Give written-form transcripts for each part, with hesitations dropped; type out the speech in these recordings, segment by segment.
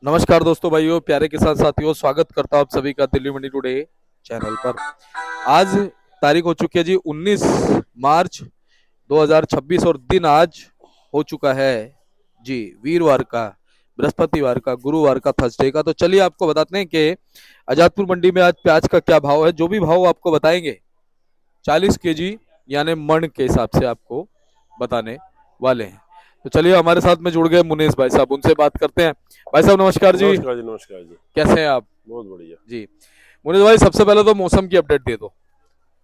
नमस्कार दोस्तों, भाइयों, प्यारे किसान साथियों, स्वागत करता हूं आप सभी का दिल्ली मंडी टुडे चैनल पर। आज तारीख हो चुकी है जी 19 मार्च 2026 और दिन आज हो चुका है जी वीरवार का, बृहस्पतिवार का, गुरुवार का, थर्सडे का। तो चलिए आपको बताते हैं कि आजादपुर मंडी में आज प्याज का क्या भाव है। जो भी भाव आपको बताएंगे 40 केजी यानी मण के हिसाब से आपको बताने वाले हैं। तो चलिए हमारे साथ में जुड़ गए मुनेश भाई साहब, उनसे बात करते हैं। भाई साहब नमस्कार जी, नमस्कार जी। नमस्कार जी। कैसे हैं आप? बहुत बढ़िया। जी मुनीष भाई, सबसे पहले तो मौसम की अपडेट दे दो।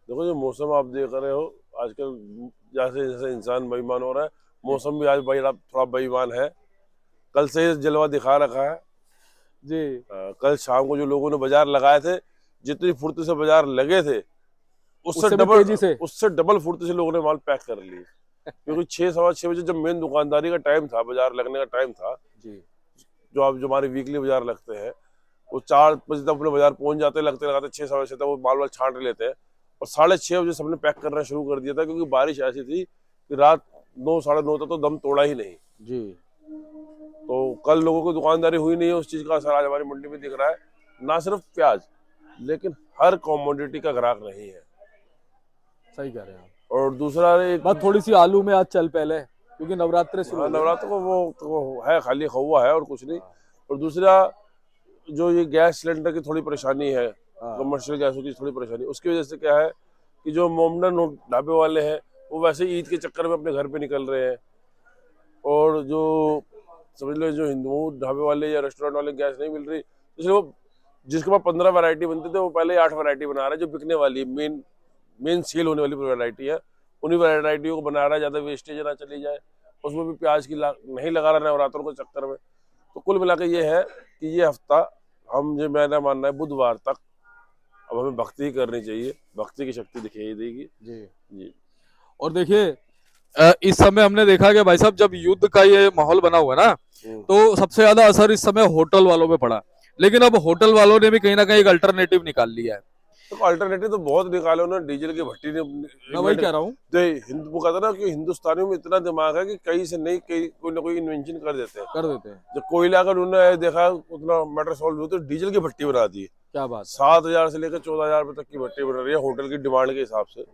देखो, जो मौसम आप देख रहे हो आजकल, जैसे जैसे इंसान बेईमान हो रहा है, मौसम भी आज भाई थोड़ा बेईमान है। कल से ही जलवा दिखा रखा है। जी कल शाम को जो लोगों ने बाजार लगाए थे, जितनी फुर्ती से बाजार लगे थे, उससे उससे भी डबल तेजी से। उससे डबल फुर्ती से लोगों ने माल पैक कर लिए। क्योंकि 6 सवा 6 बजे जब मेन दुकानदारी का टाइम था, बाजार लगने का टाइम था, जी जो हमारे वीकली बाजार लगते हैं, वो 4 बजे तक अपने बाजार पहुंच जाते, लगते लगाते 6 सवा 6 तक वो माल वाल छांट लेते हैं। और 6:30 बजे सबने पैक करना शुरू कर दिया था, क्योंकि बारिश ऐसी थी कि रात 9 साढ़े 9 तक तो दम तोड़ा ही नहीं। जी तो कल लोगों की दुकानदारी हुई नहीं है, उस चीज का असर आज हमारी मंडी में दिख रहा है। ना सिर्फ प्याज, लेकिन हर कॉमोडिटी का ग्राहक नहीं है। सही कह रहे हैं आप। और दूसरा एक, बस थोड़ी सी आलू में आज चल पहले, क्योंकि नवरात्रे शुरू हाँ, हो गए ना। नवरात्र को वो है, खाली खौवा है और कुछ नहीं। हाँ और दूसरा, जो ये गैस सिलेंडर की थोड़ी परेशानी है, हाँ कमर्शियल गैसों की थोड़ी परेशानी, उसकी वजह से क्या है कि जो मोमडन ढाबे वाले हैं, वो वैसे ही ईद के चक्कर में अपने घर पे निकल रहे हैं। और जो समझ लो, जो हिंदू ढाबे वाले या रेस्टोरेंट वाले गैस नहीं मिल रही, इसलिए वो जिसके पास 15 वैरायटी बनते थे, वो पहले ही 8 वैरायटी बना रहा है, जो बिकने वाली मेन मेन सेल होने वाली वैरायटी है। उन्हीं वैरायटियों को बना रहा है, ज़्यादा वेस्टेज ना चली जाए। उसमें भी प्याज की नहीं लगा रहा नवरात्रों के चक्कर में। तो कुल मिला के ये है कि ये हफ्ता, हम जो मेरा मानना है, बुधवार तक अब हमें भक्ति ही करनी चाहिए। भक्ति की शक्ति दिखाई देगी जी। जी। और देखिए इस समय हमने देखा कि भाई साहब, जब युद्ध का ये माहौल बना हुआ है ना, हम्म। तो सबसे ज्यादा असर इस समय होटल वालों पे पड़ा। लेकिन अब होटल वालों ने भी कहीं ना कहीं एक अल्टरनेटिव निकाल लिया है। तो अल्टरनेटिव तो बहुत निकाले उन्होंने। डीजल की भट्टी ने मैं वही इन्वेंट, कह रहा हूँ। तो हिंदू को कहता ना कि हिंदुस्तानियों में इतना दिमाग है कि कहीं से नहीं, कहीं कोई ना कोई इन्वेंशन कर देते हैं। कर देते हैं। जब कोयला अगर उन्होंने देखा उतना मैटर सॉल्व हुआ, तो डीजल की भट्टी बना दी। क्या बात है। 7,000 से लेकर 14,000 रुपए तक की भट्टी बन रही है होटल की डिमांड के हिसाब से।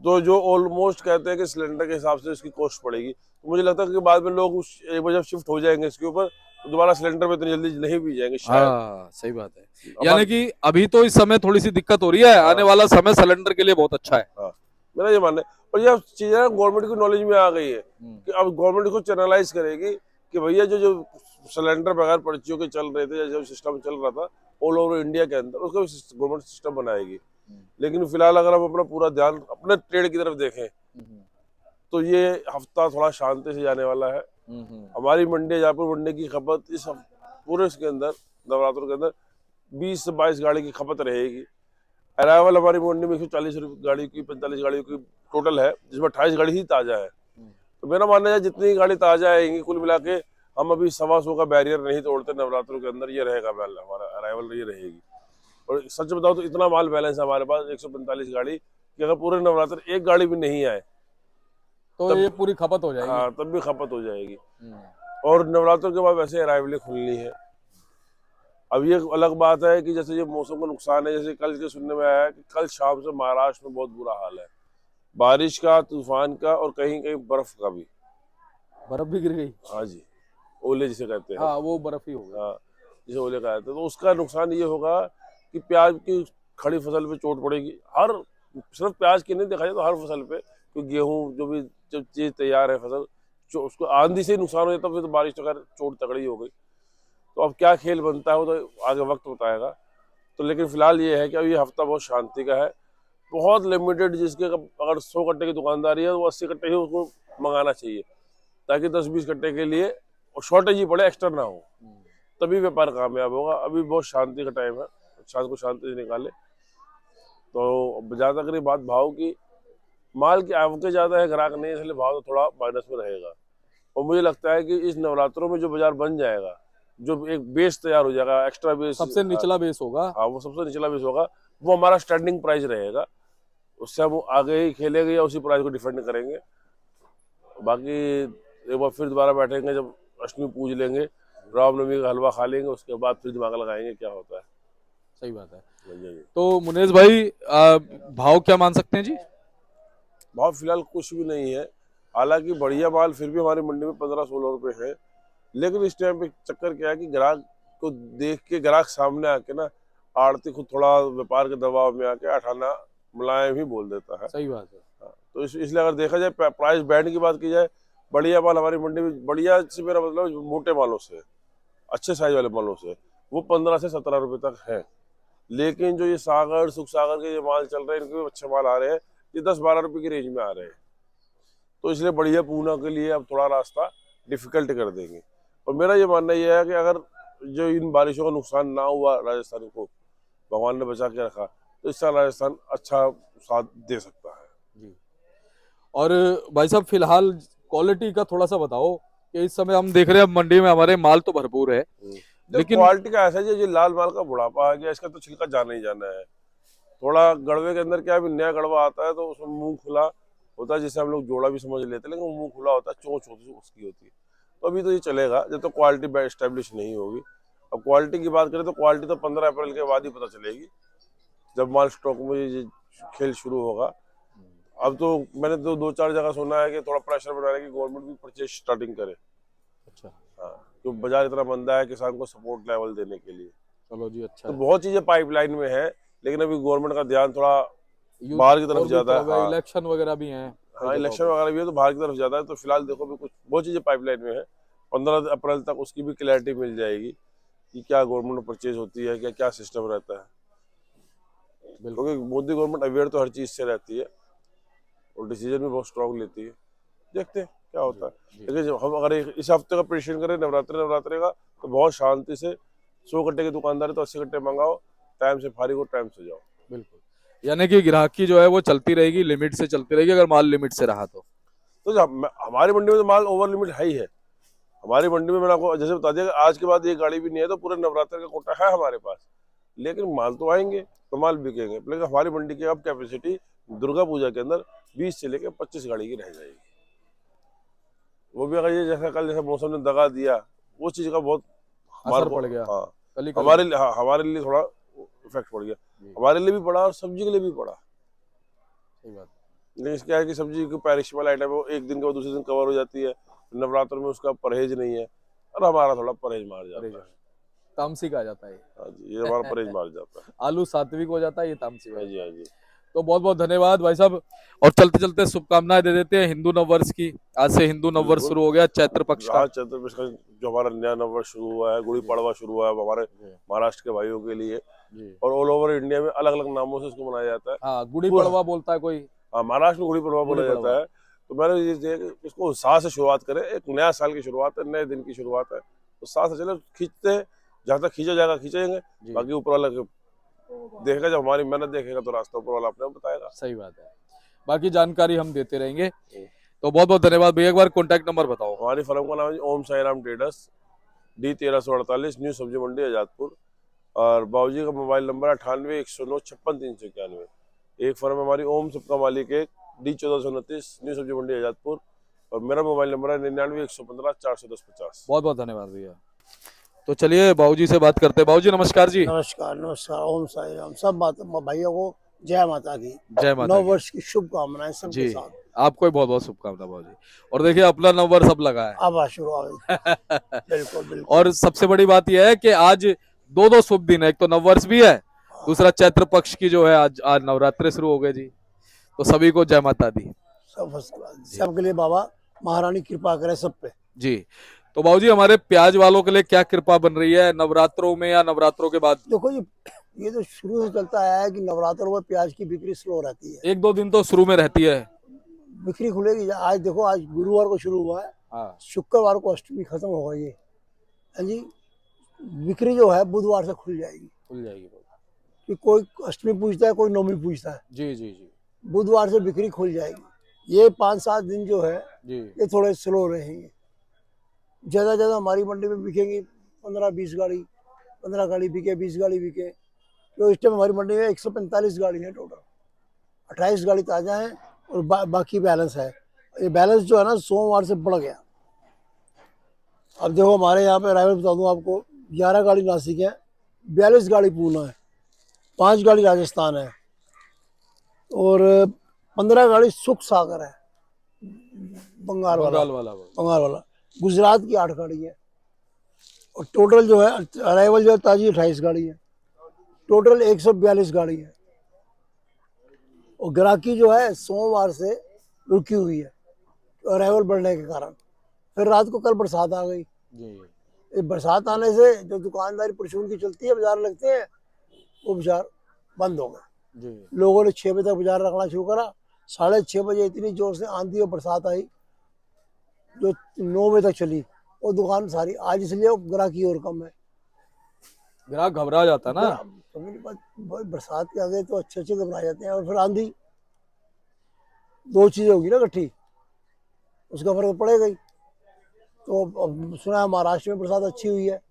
तो जो ऑलमोस्ट कहते हैं कि सिलेंडर के हिसाब से इसकी कॉस्ट पड़ेगी, तो मुझे लगता है कि बाद में लोग उस एक बार जब शिफ्ट हो जाएंगे इसके ऊपर, तो दोबारा सिलेंडर पे इतनी जल्दी नहीं भी जाएंगे शायद। हाँ सही बात है। अब यानी कि अभी तो इस समय थोड़ी सी दिक्कत हो रही है, आने हाँ, वाला समय सिलेंडर के लिए बहुत अच्छा है। हाँ, मेरा ये मानना है। और ये चीजें गवर्नमेंट की नॉलेज में आ गई है कि अब गवर्नमेंट को चैनलाइज करेगी कि भैया जो जो सिलेंडर बगैर पर्चियों के चल रहे थे, या जो सिस्टम चल रहा था ऑल ओवर इंडिया के अंदर, उसका गवर्नमेंट सिस्टम बनाएगी। लेकिन फिलहाल अगर हम अपना पूरा ध्यान अपने ट्रेड की तरफ देखें, तो ये हफ्ता थोड़ा शांति से जाने वाला है। हमारी मंडी, जयपुर मंडी की खपत पूरे इसके अंदर, नवरात्रों के अंदर 20 से 22 गाड़ी की खपत रहेगी। अराइवल हमारी मंडी में 140 गाड़ी की, 45 गाड़ियों की टोटल है, जिसमें 28 गाड़ी ही ताजा है। तो मेरा मानना है जितनी गाड़ी ताजा आएंगी, कुल मिला के हम अभी 125 का बैरियर नहीं तोड़ते नवरात्रों के अंदर, ये रहेगा माल, हमारा अराइवल ये रहेगी। और सच बताओ तो इतना माल बैलेंस है हमारे पास 145 गाड़ी कि अगर पूरे नवरात्र एक गाड़ी भी नहीं आए, तो तब, ये पूरी खपत हो जाएगी। हाँ, तब भी खपत हो जाएगी। और नवरात्रों के बाद वैसे अराइवलें खुलनी है। अब ये अलग बात है कि जैसे ये मौसम का नुकसान है, जैसे कल के सुनने में आया है कि कल शाम से महाराष्ट्र में बहुत बुरा हाल है, बारिश का, तूफान का, और कहीं कहीं बर्फ का भी। बर्फ भी गिर गई। हाँ जी, ओले जिसे कहते हैं। हाँ वो बर्फ ही हो गई। हाँ, जिसे ओले कहते हैं। तो उसका नुकसान ये होगा कि प्याज की खड़ी फसल पे चोट पड़ेगी। हर, सिर्फ प्याज की नहीं, देखा जाए तो हर फसल पे, क्योंकि गेहूं जो भी जब चीज तैयार है फसल, जो उसको आंधी से ही नुकसान हो जाता है, फिर तो बारिश तो खैर चोट तगड़ी हो गई। तो अब क्या खेल बनता है वो तो आगे वक्त बताएगा। तो लेकिन फिलहाल ये है कि अब ये हफ्ता बहुत शांति का है। बहुत लिमिटेड, जिसके अगर 100 कट्टे की दुकानदारी है, वो 80 कट्टे ही उसको मंगाना चाहिए, ताकि 10-20 कट्टे के लिए और शॉर्टेज ही पड़े, एक्स्ट्रा ना हो, तभी व्यापार कामयाब होगा। अभी बहुत शांति का टाइम है, शांति को शांति से निकाले। तो जहाँ तक रही बात भाव की, माल की आवकें ज्यादा है, ग्राहक नहीं, इसलिए भाव तो थोड़ा माइनस में रहेगा। और मुझे लगता है कि इस नवरात्रों में जो बाजार बन जाएगा, जो एक बेस तैयार हो जाएगा, एक्स्ट्रा बेस, सबसे निचला बेस होगा। हाँ, वो सबसे निचला बेस होगा, वो हमारा स्टैंडिंग प्राइस रहेगा। उससे हम आगे ही खेलेंगे या उसी प्राइस को डिफेंड करेंगे। बाकी एक बार फिर दोबारा बैठेंगे, जब अष्टमी पूज लेंगे, रामनवमी का हलवा खा लेंगे, उसके बाद फिर दिमाग लगाएंगे क्या होता है। सही बात है। हाँ जी। तो मुनेश भाई भाव क्या मान सकते हैं जी? भाव फिलहाल कुछ भी नहीं है, हालांकि बढ़िया माल फिर भी हमारी मंडी में 15-16 रुपए है, लेकिन इस टाइम पे चक्कर क्या है कि ग्राहक को देख के, ग्राहक सामने आके ना, आड़ती खुद थोड़ा व्यापार के दबाव में आके 18 मुलायम ही बोल देता है। सही बात है। हाँ, तो इसलिए अगर देखा जाए प्राइस बैंड की बात की जाए, बढ़िया माल हमारी मंडी में, बढ़िया से मेरा मतलब मोटे मालों से, अच्छे साइज वाले मालों से, वो 15 से 17 रुपए तक है। लेकिन जो ये सागर, सुख सागर के ये माल चल रहे हैं, इनके भी अच्छे माल आ रहे हैं, ये 10-12 रुपए की रेंज में आ रहे हैं। तो इसलिए बढ़िया पूना के लिए अब थोड़ा रास्ता डिफिकल्ट कर देंगे। और मेरा ये मानना ये है कि अगर जो इन बारिशों का नुकसान ना हुआ राजस्थान को, भगवान ने बचा के रखा, तो इस साल राजस्थान अच्छा साथ दे सकता है जी। और भाई साहब फिलहाल क्वालिटी का थोड़ा सा बताओ कि इस समय हम देख रहे हैं मंडी में हमारे माल तो भरपूर है, जब लेकिन क्वालिटी का ऐसा है, जो लाल माल का बुढ़ापा आ गया, इसका तो छिलका जाना ही जाना है। थोड़ा गड़वे के अंदर क्या है, नया गड़वा आता है तो उसमें मुंह खुला होता है, जिसे हम लोग जोड़ा भी समझ लेते हैं, लेकिन वो मुंह खुला होता है, चोंच होती है उसकी होती है। तो अभी तो ये चलेगा जब तो क्वालिटी एस्टेब्लिश नहीं होगी। अब क्वालिटी की बात करें तो क्वालिटी तो 15 अप्रैल के बाद ही पता चलेगी, जब माल स्टॉक में ये खेल शुरू होगा। अब तो मैंने तो 2-4 जगह सुना है कि थोड़ा प्रेशर बना रहे हैं कि गवर्नमेंट भी परचेज स्टार्टिंग करे। अच्छा। हाँ, क्योंकि बाजार इतना मंदा है, किसान को सपोर्ट लेवल देने के लिए। चलो जी, अच्छा तो है। बहुत चीजें पाइपलाइन में है, लेकिन अभी गवर्नमेंट का ध्यान थोड़ा बाहर की तरफ ज्यादा है। हाँ, इलेक्शन वगैरह भी हैं कई हाँ, जगहों इलेक्शन पे। वगैरह भी है तो बाहर की तरफ ज्यादा है। तो फिलहाल देखो भी कुछ बहुत चीजें पाइपलाइन में है, 15 अप्रैल तक उसकी भी क्लैरिटी मिल जाएगी कि क्या गवर्नमेंट परचेज होती है, क्या क्या सिस्टम रहता है। बिल्कुल। क्योंकि मोदी गवर्नमेंट अवेयर तो हर चीज से रहती है और डिसीजन भी बहुत स्ट्रांग लेती है। देखते हैं क्या होता है। जी। लेकिन जब हम अगर इस हफ्ते का प्रेडिक्शन करें नवरात्रे का, तो बहुत शांति से 100 कट्टे की दुकानदारी तो 80 कट्टे मंगाओ, टाइम से फारिग हो, टाइम से जाओ। बिल्कुल, यानी कि ग्राहकी जो है वो चलती रहेगी, लिमिट से चलती रहेगी, अगर माल लिमिट से रहा तो। तो हमारी मंडी में तो माल ओवर लिमिट है ही है। हमारी मंडी में मैंने आपको जैसे बता दिया कि आज के बाद एक गाड़ी भी नहीं है, तो पूरे नवरात्र का कोटा है हमारे पास। लेकिन माल तो आएंगे तो माल बिकेंगे, लेकिन हमारी मंडी की अब कैपेसिटी दुर्गा पूजा के अंदर 20 से लेकर 25 गाड़ी की रह जाएगी। वो भी अगर ये जैसा कल जैसा मौसम ने दगा दिया, वो चीज का बहुत हमारे असर को, पड़ गया हाँ, कल ही हमारे लिए थोड़ा इफेक्ट पड़ गया। जी। हमारे लिए भी पड़ा और सब्जी के लिए भी पड़ा। सही बात। लेकिन क्या है कि सब्जी की पेरिशेबल आइटम है, वो एक दिन के बाद दूसरे दिन कवर हो जाती है, नवरात्र में उसका परहेज नहीं है, और हमारा थोड़ा परहेज मार जाता है। तामसिक आ जाता है। हाँ जी, ये हमारा परहेज मार जाता है। आलू सात्विक हो जाता है, ये तामसिक हो हाँ जाता जी, है। हाँ जी। तो बहुत बहुत धन्यवाद भाई साहब। और चलते चलते शुभकामनाएं दे देते हैं हिंदू नव वर्ष की। आज से हिंदू नव वर्ष बिल्कुल। शुरू हो गया, चैत्र पक्ष का। हाँ, चैत्र पक्ष का जो हमारा नया नववर्ष शुरू हुआ है, गुड़ी पड़वा शुरू हुआ है हमारे महाराष्ट्र के भाइयों के लिए, और ऑल ओवर इंडिया में अलग अलग नामों से इसको मनाया जाता है। हाँ, गुड़ी पड़वा बोलता है कोई। हाँ, महाराष्ट्र में गुड़ी पड़वा बोला जाता है। तो मैंने ये इसको उत्साह से शुरुआत करें, एक नया साल की शुरुआत है, नए दिन की शुरुआत है, उत्साह से चले, खींचते हैं, जहाँ तक खींचा जाएगा खींचेंगे, बाकी ऊपर वाला देखेगा, जब हमारी मेहनत देखेगा तो रास्ता ऊपर वाला अपने बताएगा। सही बात है, बाकी जानकारी हम देते रहेंगे। तो बहुत बहुत धन्यवाद भैया। एक बार कॉन्टैक्ट नंबर बताओ। हमारी फर्म का नाम है Om Sai Ram traders, D 1348, new सब्जी मंडी आजादपुर, और बाबूजी का मोबाइल नंबर 98-109-56-391। एक फर्म हमारी ओम सबका मालिक एक, D 1429, न्यू सब्जी मंडी आजादपुर, और मेरा मोबाइल नंबर है 99-115-410-50। बहुत बहुत धन्यवाद भैया। तो चलिए बाबूजी से बात करते हैं। बाबूजी नमस्कार जी। नमस्कार नमस्कार, ओम साई राम। सब भाइयों को जय माता की, जय माता नव की। वर्ष की शुभकामनाएं सबके जी, साथ। आपको भी बहुत बहुत शुभकामनाएं बाबूजी। और देखिए अपना नव वर्ष अब लगा है। अब शुरू बिल्कुल बिल्कुल। और सबसे बड़ी बात यह है कि आज दो दो शुभ दिन है, एक तो नव वर्ष भी है, दूसरा चैत्र पक्ष की जो है आज आज नवरात्रे शुरू हो गए जी। तो सभी को जय माता दी। सब फर्स्ट क्लास, सबके लिए बाबा महारानी कृपा करे सब पे। जी। तो बाबूजी हमारे प्याज वालों के लिए क्या कृपा बन रही है नवरात्रों में या नवरात्रों के बाद? देखो ये तो शुरू से चलता आया है कि नवरात्र में प्याज की बिक्री स्लो रहती है। एक दो दिन तो शुरू में रहती है। बिक्री खुलेगी। आज देखो, आज गुरुवार को शुरू हुआ है, हाँ, शुक्रवार को अष्टमी खत्म हो गई है। हाँ जी, बिक्री जो है बुधवार से खुल जाएगी। खुल जाएगी कि कोई अष्टमी पूजता है, कोई नवमी पूजता है। जी जी जी बुधवार से बिक्री खुल जाएगी। ये 5-7 दिन जो है जी। ये थोड़े स्लो रहेंगे। ज़्यादा ज़्यादा हमारी मंडी में बिकेंगी 15-20 गाड़ी, 15 गाड़ी बिके, 20 गाड़ी बिके। तो इस टाइम हमारी मंडी में 145 गाड़ी है टोटल। 28 गाड़ी ताज़ा है और बाकी बैलेंस है। ये बैलेंस जो है ना सोमवार से बढ़ गया। अब देखो हमारे यहाँ पे अराइवल बता दूँ आपको, 11 गाड़ी नासिक है, 42 गाड़ी पूना है, 5 गाड़ी राजस्थान है और 15 गाड़ी सुख सागर है, बंगाल वाला। बंगाल वाला बंगाल वाला। गुजरात की 8 गाड़ी है और टोटल जो है अराइवल जो है ताजी 28 गाड़ी है, टोटल 142 गाड़ी है। और ग्राहकी जो है सोमवार से रुकी हुई है अराइवल बढ़ने के कारण। फिर रात को कल बरसात आ गई, जी। ये बरसात आने से जो दुकानदारी परचून की चलती है, बाजार लगते हैं, वो बाजार बंद हो गए। जी। लोगों ने 6 बजे तक बाजार रखना शुरू करा। 6:30 बजे इतनी जोर से आंधी और बरसात आई जो 9 बजे तक चली, वो दुकान सारी आज इसलिए ग्राहकी और कम है। ग्राहक घबरा जाता है ना। समझ नहीं पाते, बरसात के आगे तो अच्छे अच्छे घबरा जाते हैं और फिर आंधी, दो चीजें होगी ना इकट्ठी, उसका फर्क पड़ेगा ही। तो अब सुना है महाराष्ट्र में बरसात अच्छी हुई है,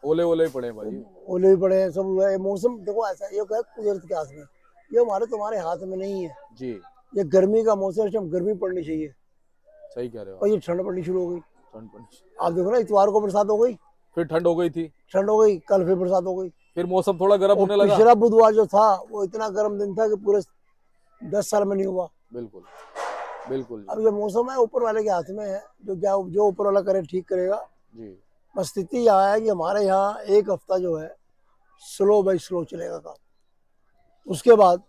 ओले ओले पड़े भाई। ओले भी पड़े हैं, सब हुआ है। मौसम देखो ऐसा ये क्या है, कुदरत के हाथ में, ये हमारे तुम्हारे हाथ में नहीं है। जी। ये गर्मी का मौसम है, इस टाइम गर्मी पड़नी चाहिए सही कह रहे हो और ये ठंड पड़नी शुरू हो गई। ठंड पड़ी, आप देखो ना, इतवार को बरसात हो गई, फिर ठंड हो गई थी, ठंड हो गई, कल फिर बरसात हो गई। फिर मौसम थोड़ा गर्म और होने लगा। पिछला बुधवार जो था वो इतना गर्म दिन था कि पूरे 10 साल में नहीं हुआ। बिल्कुल बिल्कुल अब ये मौसम है ऊपर वाले के हाथ में है, जो ऊपर वाला करे ठीक करेगा। जी। बस स्थिति यहाँ है कि हमारे यहाँ एक हफ्ता जो है स्लो बाई स्लो चलेगा काम। उसके बाद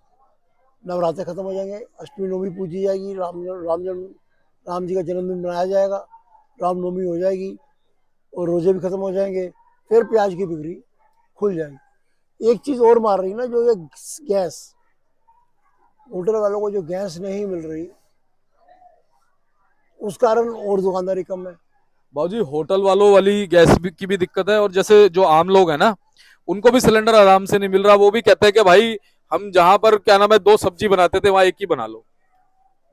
नवरात्रे खत्म हो जाएंगे, अष्टमी नवमी पूजी जाएगी, राम जी का जन्मदिन मनाया जाएगा, रामनवमी हो जाएगी और रोजे भी खत्म हो जाएंगे। फिर प्याज की बिक्री खुल जाएगी। एक चीज और मार रही ना, जो ये गैस, होटल वालों को जो गैस नहीं मिल रही, उस कारण और दुकानदारी कम है। बाबूजी होटल वालों वाली की भी दिक्कत है, और जैसे जो आम लोग है ना, उनको भी सिलेंडर आराम से नहीं मिल रहा। वो भी कहते हैं कि भाई हम जहां पर क्या नाम है 2 सब्जी बनाते थे वहां एक ही बना लो।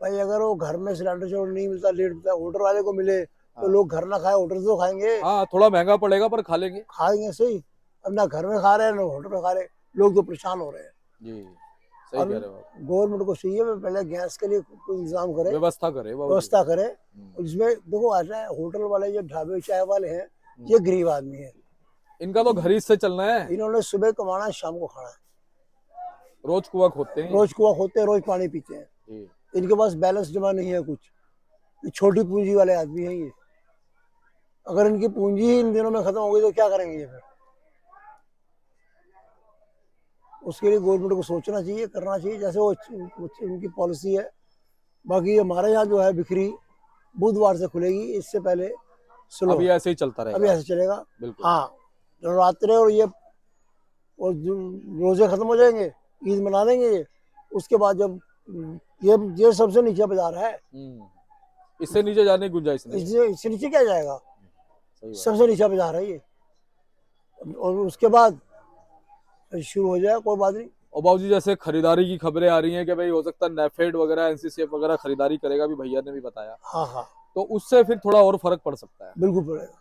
भाई अगर वो घर में सिलेंडर जो नहीं मिलता, लेट मिलता, होटल वाले को मिले तो हाँ। लोग घर ना खाए, होटल से तो खाएंगे। हाँ थोड़ा महंगा पड़ेगा पर खा लेंगे। खाएंगे सही, अब ना घर में खा रहे हैं ना होटल में खा रहे हैं, लोग तो परेशान हो रहे हैं। जी सही अब कह रहे हो आप। गवर्नमेंट को चाहिए मैं पहले गैस के लिए कोई इंतजाम करे, व्यवस्था करे बाबूजी। व्यवस्था करे। और इसमें देखो ऐसा है, होटल वाले जो ढाबे चाय वाले हैं, ये गरीब आदमी है, इनका तो घर ही से चलना है, इन्होंने सुबह कमाना है, शाम को खाना है, रोज कुआ खोदते हैं। रोज कुआ खोदते हैं, रोज पानी पीते हैं, जी। इनके पास बैलेंस जमा नहीं है कुछ। ये छोटी पूंजी वाले आदमी हैं ये। अगर इनकी पूंजी ही इन दिनों में खत्म हो गई तो क्या करेंगे ये फिर? उसके लिए गवर्नमेंट को सोचना चाहिए, करना चाहिए, जैसे वो उनकी पॉलिसी है। बाकी हमारे यहाँ जो है बिक्री बुधवार से खुलेगी, इससे पहले स्लो, अभी ऐसे ही चलता अभी रहेगा। ऐसे चलेगा। बिल्कुल। हाँ, नवरात्रे और ये और रोजे खत्म हो जाएंगे, ईद मना लेंगे ये। उसके बाद जब ये सबसे नीचे बाजार है, इससे नीचे जाने की गुंजाइश नहीं है। इससे नीचे क्या जाएगा, सही बात। सबसे नीचे बाजार है ये। और उसके बाद शुरू हो जाए, कोई बात नहीं। और बाबूजी जैसे खरीदारी की खबरें आ रही हैं कि भाई हो सकता है नेफेड वगैरह एनसीसीएफ वगैरह खरीदारी करेगा, भी भैया ने भी बताया, हाँ हाँ, तो उससे फिर थोड़ा और फर्क पड़ सकता है। बिल्कुल पड़ेगा।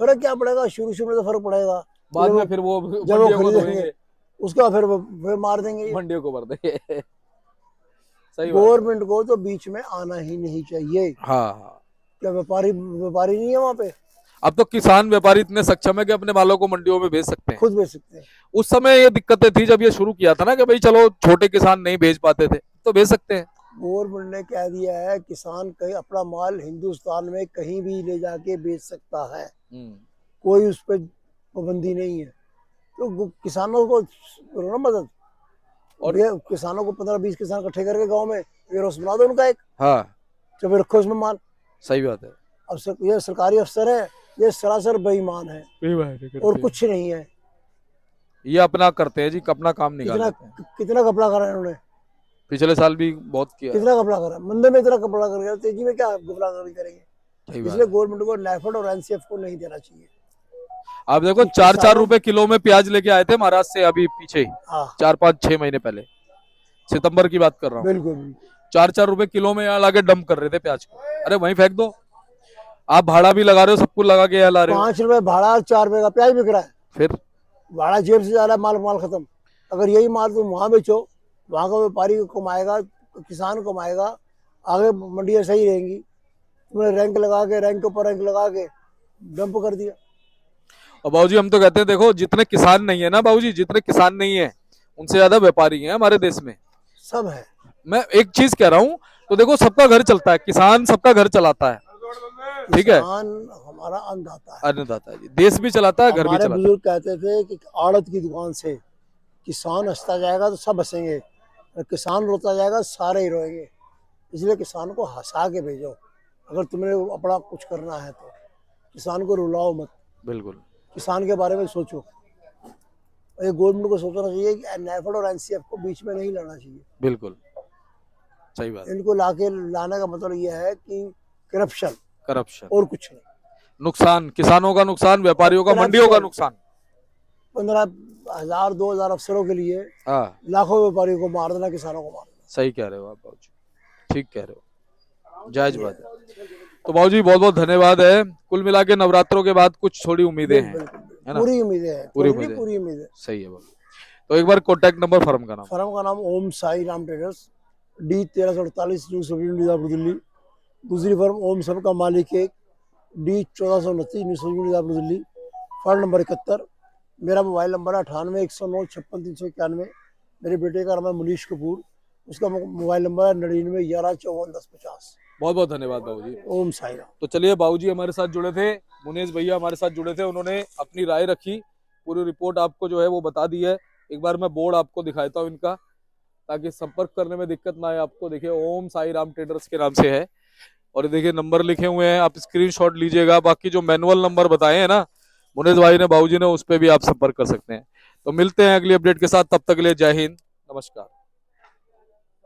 फर्क क्या पड़ेगा, शुरू में तो फर्क पड़ेगा, बाद में फिर वो जब वो मंडियों को खरीदेंगे धोएंगे, उसका फिर मार देंगे। मंडियों को भर देंगे। सही बात है। गवर्नमेंट को तो बीच में आना ही नहीं चाहिए। हाँ। क्या व्यापारी नहीं है वहाँ पे? अब तो किसान व्यापारी इतने सक्षम है कि अपने मालों को मंडियों में भेज सकते हैं। खुद बेच सकते हैं। उस समय ये दिक्कतें थी जब ये शुरू किया था ना कि भाई चलो छोटे किसान नहीं भेज पाते थे, तो भेज सकते हैं। गवर्नमेंट ने कह दिया है किसान कहीं अपना माल हिंदुस्तान में कहीं भी ले जाके बेच सकता है, कोई उस पर पाबंदी नहीं है। तो किसानों को करो ना मदद, और ये किसानों को 15-20 किसान इकट्ठे करके गांव में वेयरहाउस बना दो उनका एक, हाँ जब रखो उसमें माल। सही बात है। अब ये सरकारी अफसर है, ये सरासर बेईमान है और कुछ नहीं है। ये अपना करते हैं जी, अपना काम निकाल लेते हैं। कितना कपड़ा करा है इन्होंने, पिछले साल भी बहुत किया। कितना कपड़ा करा, मंदे में इतना कपड़ा कर गया, तेजी में क्या कपड़ा करेंगे? सही बात इसलिए है। गवर्नमेंट को नेफेड और एनसीएफ को नहीं देना चाहिए। आप देखो 4-4 रुपए किलो में प्याज लेके आए थे महाराष्ट्र से, अभी पीछे हाँ 4-5-6 महीने पहले, सितंबर की बात कर रहा हूँ। बिल्कुल। 4-4 रुपए किलो में यहाँ लाके डंप कर रहे थे प्याज को। अरे वहीं फेंक दो, आप भाड़ा भी लगा रहे हो, सब कुछ लगा के यहाँ ला रहे हो। 5 रुपए भाड़ा, 4 रुपए का प्याज बिक रहा है, फिर भाड़ा जेब से जा रहा है, माल खत्म। अगर यही माल तुम वहां बेचो, वहां का व्यापारी कमाएगा, किसान कमाएगा, आगे मंडियां सही रहेंगी। तुमने रैंक के ऊपर रैंक लगा के डंप कर दिया। और बाबूजी हम तो कहते हैं देखो जितने किसान नहीं है ना बाबूजी, जितने किसान नहीं है उनसे ज्यादा व्यापारी हैं हमारे देश में। सब है। मैं एक चीज कह रहा हूँ, तो देखो सबका घर चलता है, किसान सबका घर चलाता है, ठीक है, किसान हमारा अन्नदाता है। अन्नदाता है जी, देश भी चलाता है, घर भी हमारे चलाता है। बुजुर्ग कहते थे कि आड़त की दुकान से किसान हंसता जाएगा तो सब हंसेंगे, और किसान रोता जाएगा तो सारे ही रोएंगे। इसलिए किसान को हंसा के भेजो। अगर तुम्हें अपना कुछ करना है तो किसान को रुलाओ मत, बिल्कुल किसान के बारे में सोचो। ये गवर्नमेंट को सोचना चाहिए कि नेफेड और एनसीएफ को बीच में नहीं लाना चाहिए। बिल्कुल सही बात है। इनको लाने का मतलब ये है कि करप्शन करप्शन, और कुछ नहीं। नुकसान, किसानों का नुकसान, व्यापारियों का, मंडियों का नुकसान। 15,000 2,000 अफसरों के लिए हाँ लाखों व्यापारियों को मार देना, किसानों को मार देना। सही कह रहे हो आप बाबूजी, ठीक कह रहे हो, जायज बात है। तो बाबूजी बहुत बहुत धन्यवाद है। कुल मिला के नवरात्रों के बाद कुछ थोड़ी उम्मीदें हैं, है ना? पूरी उम्मीदें हैं, पूरी थोड़ी नहीं, उम्मीदें। पूरी उम्मीदें। सही है बाबू। तो एक बार कॉन्टैक्ट नंबर, फर्म का नाम। फर्म का नाम Om Sai Ram traders, D 1348 new sub unit Delhi. दूसरी फर्म ओम सब का मालिक एक, D 1429 new sub unit Delhi. Firm number 71। मेरा मोबाइल नंबर है 98 109 56 391। मेरे बेटे का नाम है मनीष कपूर, उसका मोबाइल नंबर है 99 11 54 10 50। बहुत बहुत धन्यवाद बाबूजी। ओम साई राम। तो चलिए बाबूजी हमारे साथ जुड़े थे, मुनेश भैया हमारे साथ जुड़े थे, उन्होंने अपनी राय रखी, पूरी रिपोर्ट आपको जो है वो बता दी है। एक बार मैं बोर्ड आपको दिखाता हूँ इनका, ताकि संपर्क करने में दिक्कत ना आए आपको। देखिए ओम साई राम ट्रेडर्स के नाम से है, और ये देखिए नंबर लिखे हुए हैं, आप स्क्रीनशॉट लीजिएगा। बाकी जो मैनुअल नंबर बताए हैं ना मुनेश भाई ने, बाबूजी ने, उस पर भी आप संपर्क कर सकते हैं। तो मिलते हैं अगली अपडेट के साथ, तब तक के लिए जय हिंद, नमस्कार।